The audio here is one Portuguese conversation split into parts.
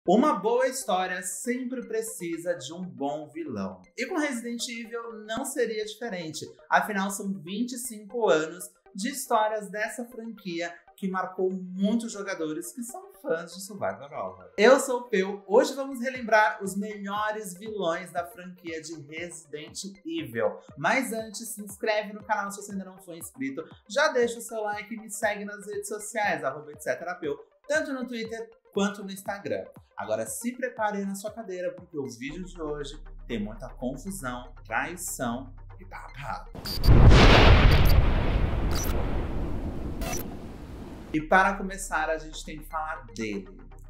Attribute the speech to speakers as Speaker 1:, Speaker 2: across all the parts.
Speaker 1: Uma boa história sempre precisa de um bom vilão. E com Resident Evil não seria diferente. Afinal, são 25 anos de histórias dessa franquia que marcou muitos jogadores que são fãs de Survival Horror. Eu sou o Peu, hoje vamos relembrar os melhores vilões da franquia de Resident Evil. Mas antes, se inscreve no canal se você ainda não for inscrito, já deixa o seu like e me segue nas redes sociais, @etcetera_peu, tanto no Twitter quanto no Instagram. Agora se prepare aí na sua cadeira, porque os vídeos de hoje tem muita confusão, traição e babado. E para começar, a gente tem que falar dele,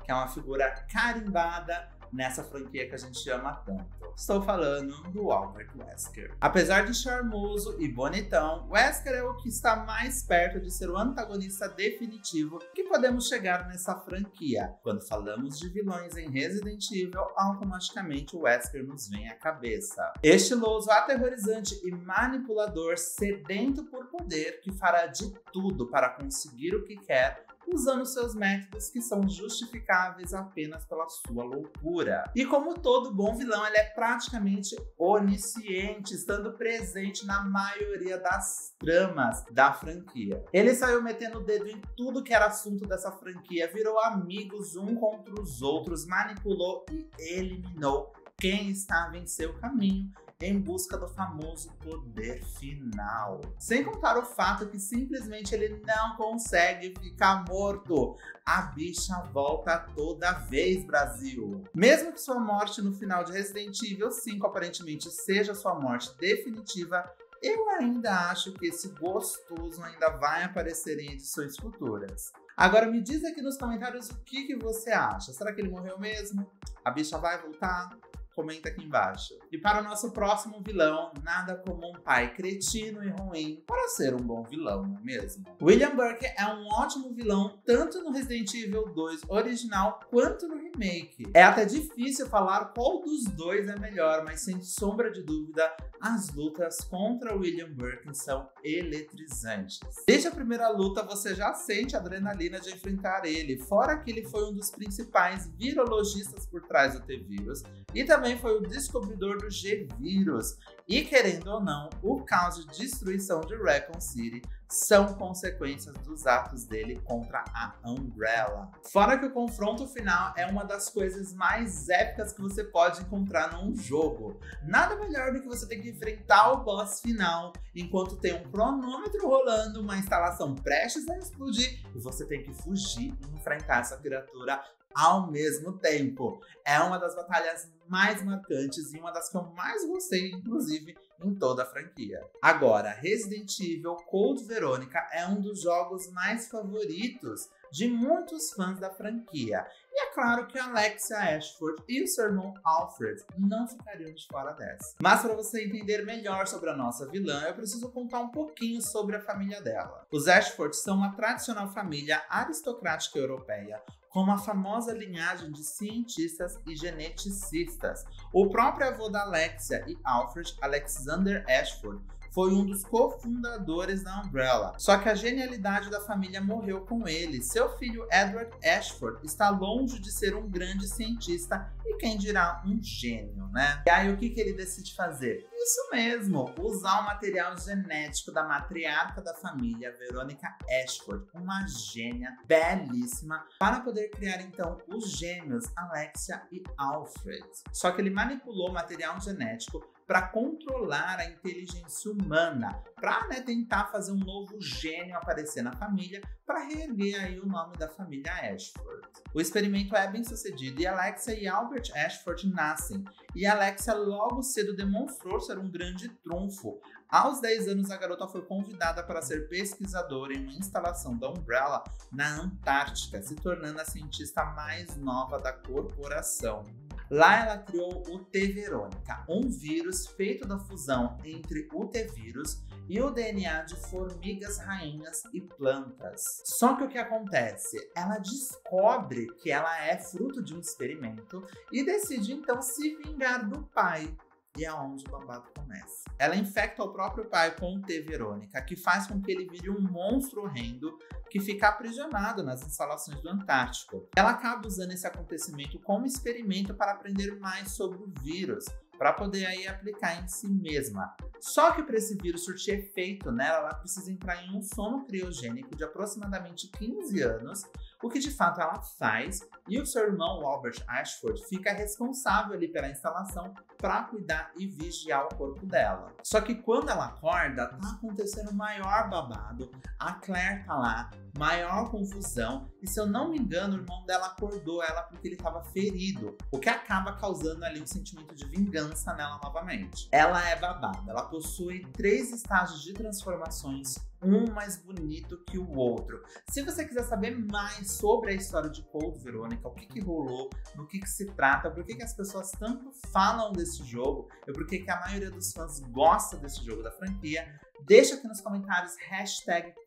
Speaker 1: que é uma figura carimbada nessa franquia que a gente ama tanto. Estou falando do Albert Wesker. Apesar de charmoso e bonitão, Wesker é o que está mais perto de ser o antagonista definitivo que podemos chegar nessa franquia. Quando falamos de vilões em Resident Evil, automaticamente o Wesker nos vem à cabeça. Estiloso, aterrorizante e manipulador, sedento por poder, que fará de tudo para conseguir o que quer, usando seus métodos que são justificáveis apenas pela sua loucura. E como todo bom vilão, ele é praticamente onisciente, estando presente na maioria das tramas da franquia. Ele saiu metendo o dedo em tudo que era assunto dessa franquia, virou amigos um contra os outros, manipulou e eliminou quem estava em seu caminho em busca do famoso poder final. Sem contar o fato que simplesmente ele não consegue ficar morto. A bicha volta toda vez, Brasil. Mesmo que sua morte no final de Resident Evil 5 aparentemente seja sua morte definitiva, eu ainda acho que esse gostoso ainda vai aparecer em edições futuras. Agora me diz aqui nos comentários o que você acha. Será que ele morreu mesmo? A bicha vai voltar? Comenta aqui embaixo. E para o nosso próximo vilão, nada como um pai cretino e ruim para ser um bom vilão, não é mesmo? William Burke é um ótimo vilão tanto no Resident Evil 2 original quanto no remake. É até difícil falar qual dos dois é melhor, mas sem sombra de dúvida, as lutas contra William Burke são eletrizantes. Desde a primeira luta você já sente a adrenalina de enfrentar ele, fora que ele foi um dos principais virologistas por trás do T-Vírus e também foi o descobridor do G-Vírus. E querendo ou não, o caos de destruição de Raccoon City são consequências dos atos dele contra a Umbrella. Fora que o confronto final é uma das coisas mais épicas que você pode encontrar num jogo. Nada melhor do que você ter que enfrentar o boss final enquanto tem um cronômetro rolando, uma instalação prestes a explodir e você tem que fugir e enfrentar essa criatura ao mesmo tempo. É uma das batalhas mais marcantes e uma das que eu mais gostei, inclusive, em toda a franquia. Agora, Resident Evil Code Veronica é um dos jogos mais favoritos de muitos fãs da franquia. E é claro que a Alexia Ashford e o seu irmão Alfred não ficariam de fora dessa. Mas para você entender melhor sobre a nossa vilã, eu preciso contar um pouquinho sobre a família dela. Os Ashford são uma tradicional família aristocrática europeia, com uma famosa linhagem de cientistas e geneticistas. O próprio avô da Alexia e Alfred, Alexander Ashford, foi um dos cofundadores da Umbrella. Só que a genialidade da família morreu com ele. Seu filho Edward Ashford está longe de ser um grande cientista e quem dirá um gênio, né? E aí o que ele decide fazer? Isso mesmo, usar o material genético da matriarca da família, Veronica Ashford, uma gênia belíssima, para poder criar então os gêmeos Alexia e Alfred. Só que ele manipulou o material genético para controlar a inteligência humana, para tentar fazer um novo gênio aparecer na família, para reerguer aí o nome da família Ashford. O experimento é bem sucedido e Alexia e Albert Ashford nascem. E Alexia logo cedo demonstrou ser um grande trunfo. Aos 10 anos, a garota foi convidada para ser pesquisadora em uma instalação da Umbrella na Antártica, se tornando a cientista mais nova da corporação. Lá ela criou o T-Veronica, um vírus feito da fusão entre o T-Vírus e o DNA de formigas rainhas e plantas. Só que o que acontece? Ela descobre que ela é fruto de um experimento e decide então se vingar do pai. e é onde o babado começa. Ela infecta o próprio pai com o T. Verônica, que faz com que ele vire um monstro horrendo que fica aprisionado nas instalações do Antártico. Ela acaba usando esse acontecimento como experimento para aprender mais sobre o vírus, para poder aí aplicar em si mesma. Só que para esse vírus surtir efeito nela, ela precisa entrar em um sono criogênico de aproximadamente 15 anos, o que de fato ela faz, e o seu irmão, Albert Ashford, fica responsável ali pela instalação para cuidar e vigiar o corpo dela. Só que quando ela acorda, tá acontecendo o maior babado, a Claire tá lá, maior confusão, e se eu não me engano, o irmão dela acordou ela porque ele estava ferido, o que acaba causando ali um sentimento de vingança nela novamente. Ela é babada, ela possui 3 estágios de transformações, um mais bonito que o outro. Se você quiser saber mais sobre a história de Code Verônica, o que rolou, do que se trata, por que as pessoas tanto falam desse jogo e por que a maioria dos fãs gosta desse jogo da franquia, deixa aqui nos comentários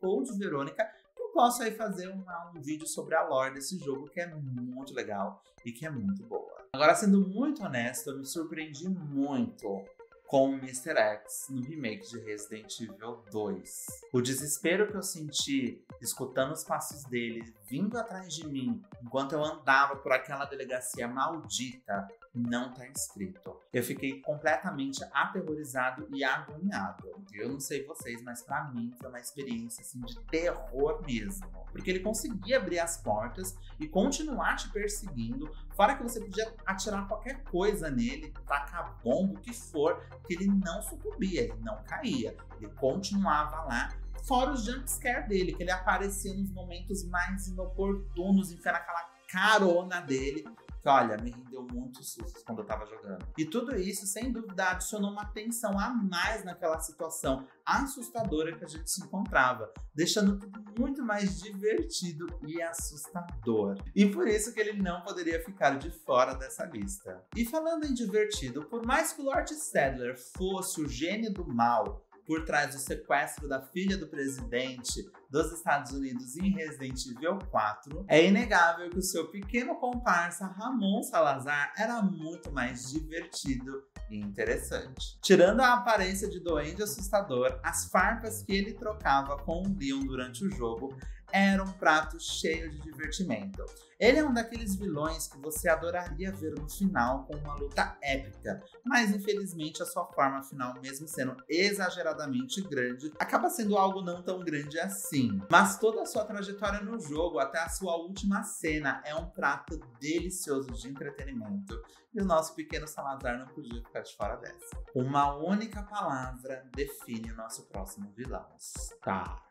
Speaker 1: #CodeVerônica, que eu posso aí fazer um vídeo sobre a lore desse jogo, que é muito legal e que é muito boa. Agora, sendo muito honesto, eu me surpreendi muito com o Mr. X no remake de Resident Evil 2. O desespero que eu senti escutando os passos dele vindo atrás de mim enquanto eu andava por aquela delegacia maldita não tá escrito. Eu fiquei completamente aterrorizado e agoniado. Eu não sei vocês, mas pra mim foi uma experiência assim, de terror mesmo. Porque ele conseguia abrir as portas e continuar te perseguindo, fora que você podia atirar qualquer coisa nele, tacar bomba, o que for, que ele não sucumbia, ele não caía. Ele continuava lá, fora os jumpscare dele, que ele aparecia nos momentos mais inoportunos, enfiando aquela carona dele. Que, olha, me rendeu muitos sustos quando eu tava jogando. E tudo isso, sem dúvida, adicionou uma tensão a mais naquela situação assustadora que a gente se encontrava, deixando tudo muito mais divertido e assustador. E por isso que ele não poderia ficar de fora dessa lista. E falando em divertido, por mais que o Lord Saddler fosse o gênio do mal por trás do sequestro da filha do presidente dos Estados Unidos em Resident Evil 4, é inegável que o seu pequeno comparsa Ramon Salazar era muito mais divertido e interessante. Tirando a aparência de doente assustador, as farpas que ele trocava com o Leon durante o jogo era um prato cheio de divertimento. Ele é um daqueles vilões que você adoraria ver no final com uma luta épica, mas infelizmente a sua forma final, mesmo sendo exageradamente grande, acaba sendo algo não tão grande assim. Mas toda a sua trajetória no jogo, até a sua última cena, é um prato delicioso de entretenimento. E o nosso pequeno Salazar não podia ficar de fora dessa. Uma única palavra define o nosso próximo vilão: Stars.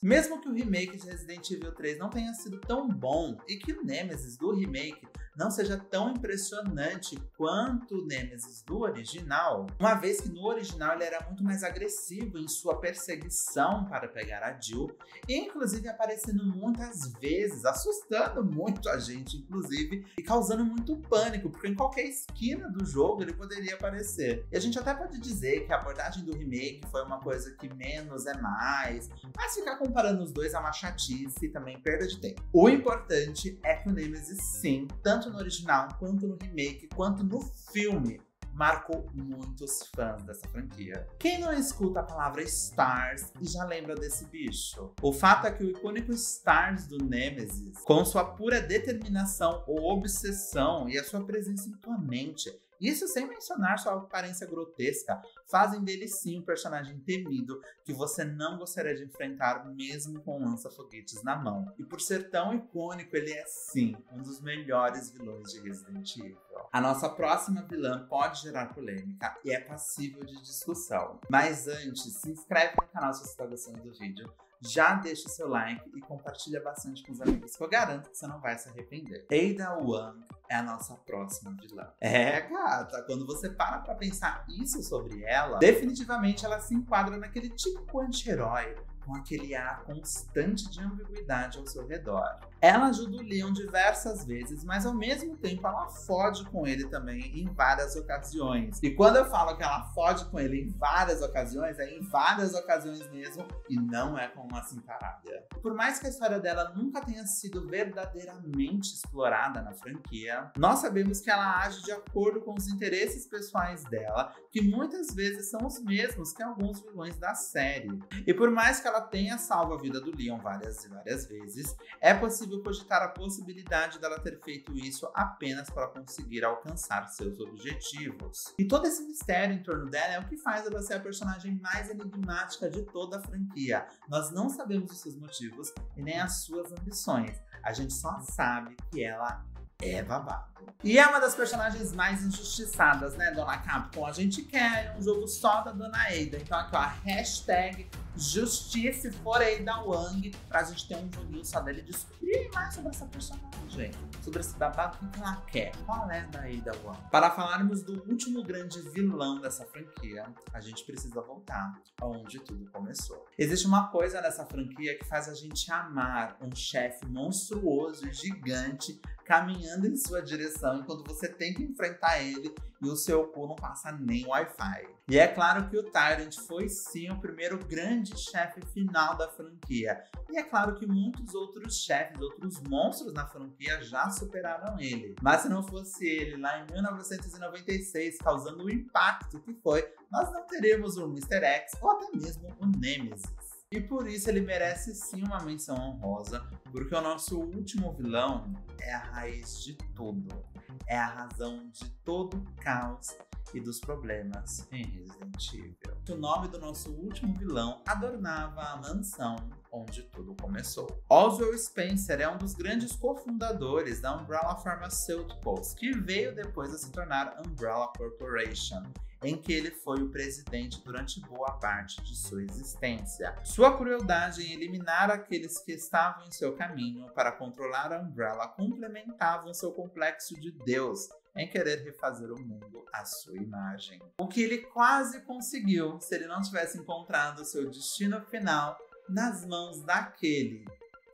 Speaker 1: Mesmo que o remake de Resident Evil 3 não tenha sido tão bom e que o Nemesis do remake não seja tão impressionante quanto o Nemesis do original, uma vez que no original ele era muito mais agressivo em sua perseguição para pegar a Jill, e inclusive aparecendo muitas vezes, assustando muito a gente, inclusive, e causando muito pânico, porque em qualquer esquina do jogo ele poderia aparecer. E a gente até pode dizer que a abordagem do remake foi uma coisa que menos é mais, mas ficar comparando os dois é uma chatice e também perda de tempo. O importante é que o Nemesis, sim, tanto no original, quanto no remake, quanto no filme, marcou muitos fãs dessa franquia. Quem não escuta a palavra Stars e já lembra desse bicho? O fato é que o icônico Stars do Nemesis, com sua pura determinação ou obsessão e a sua presença imponente, isso sem mencionar sua aparência grotesca, fazem dele sim um personagem temido que você não gostaria de enfrentar mesmo com lança-foguetes na mão. E por ser tão icônico, ele é sim um dos melhores vilões de Resident Evil. A nossa próxima vilã pode gerar polêmica e é passível de discussão. Mas antes, se inscreve no canal se você está gostando do vídeo. Já deixa o seu like e compartilha bastante com os amigos, que eu garanto que você não vai se arrepender. Ada Wong é a nossa próxima vilã. É, gata, quando você para pra pensar isso sobre ela, definitivamente ela se enquadra naquele tipo anti-herói, com aquele ar constante de ambiguidade ao seu redor. Ela ajuda o Leon diversas vezes, mas ao mesmo tempo ela fode com ele também em várias ocasiões. E quando eu falo que ela fode com ele em várias ocasiões, é em várias ocasiões mesmo, e não é com uma cintaralha. Por mais que a história dela nunca tenha sido verdadeiramente explorada na franquia, nós sabemos que ela age de acordo com os interesses pessoais dela, que muitas vezes são os mesmos que alguns vilões da série. E por mais que ela tenha salvo a vida do Leon várias e várias vezes, é possível cogitar a possibilidade dela ter feito isso apenas para conseguir alcançar seus objetivos. E todo esse mistério em torno dela é o que faz ela ser a personagem mais enigmática de toda a franquia. Nós não sabemos os seus motivos e nem as suas ambições. A gente só sabe que ela é babado. E é uma das personagens mais injustiçadas, né, Dona Capcom? A gente quer um jogo só da Dona Ada. Então aqui, ó, hashtag Justiça for Ada Wong, pra gente ter um joguinho só dele e descobrir mais sobre essa personagem. Sobre esse babado, o que ela quer. Qual é da Ada Wong? Para falarmos do último grande vilão dessa franquia, a gente precisa voltar aonde tudo começou. Existe uma coisa nessa franquia que faz a gente amar um chefe monstruoso e gigante caminhando em sua direção enquanto você tem que enfrentar ele e o seu cu não passa nem Wi-Fi. E é claro que o Tyrant foi sim o primeiro grande chefe final da franquia. E é claro que muitos outros chefes, outros monstros na franquia já superaram ele. Mas se não fosse ele lá em 1996 causando o impacto que foi, nós não teríamos o Mr. X ou até mesmo o Nemesis. E por isso ele merece sim uma menção honrosa, porque o nosso último vilão é a raiz de tudo. É a razão de todo o caos e dos problemas em Resident Evil. O nome do nosso último vilão adornava a mansão onde tudo começou. Oswald Spencer é um dos grandes cofundadores da Umbrella Pharmaceuticals, que veio depois a se tornar Umbrella Corporation, em que ele foi o presidente durante boa parte de sua existência. Sua crueldade em eliminar aqueles que estavam em seu caminho para controlar a Umbrella complementavam seu complexo de Deus em querer refazer o mundo à sua imagem. O que ele quase conseguiu se ele não tivesse encontrado seu destino final nas mãos daquele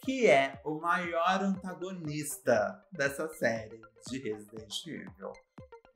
Speaker 1: que é o maior antagonista dessa série de Resident Evil,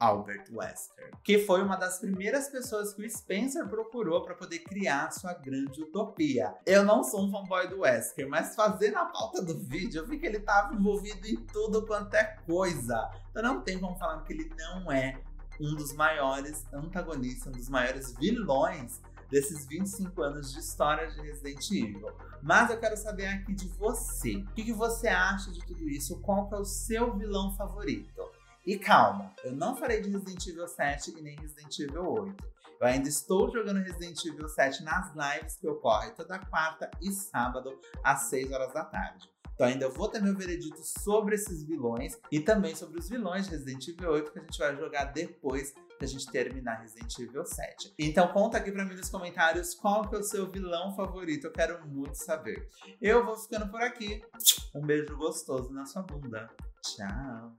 Speaker 1: Albert Wesker, que foi uma das primeiras pessoas que o Spencer procurou para poder criar sua grande utopia. Eu não sou um fanboy do Wesker, mas fazendo a pauta do vídeo, eu vi que ele estava envolvido em tudo quanto é coisa. Então não tem como falar que ele não é um dos maiores antagonistas, um dos maiores vilões desses 25 anos de história de Resident Evil. Mas eu quero saber aqui de você. O que você acha de tudo isso? Qual que é o seu vilão favorito? E calma, eu não falei de Resident Evil 7 e nem Resident Evil 8. Eu ainda estou jogando Resident Evil 7 nas lives que ocorrem toda quarta e sábado às 6 horas da tarde. Então ainda vou ter meu veredito sobre esses vilões e também sobre os vilões de Resident Evil 8 que a gente vai jogar depois que a gente terminar Resident Evil 7. Então conta aqui pra mim nos comentários qual que é o seu vilão favorito, eu quero muito saber. Eu vou ficando por aqui. Um beijo gostoso na sua bunda. Tchau!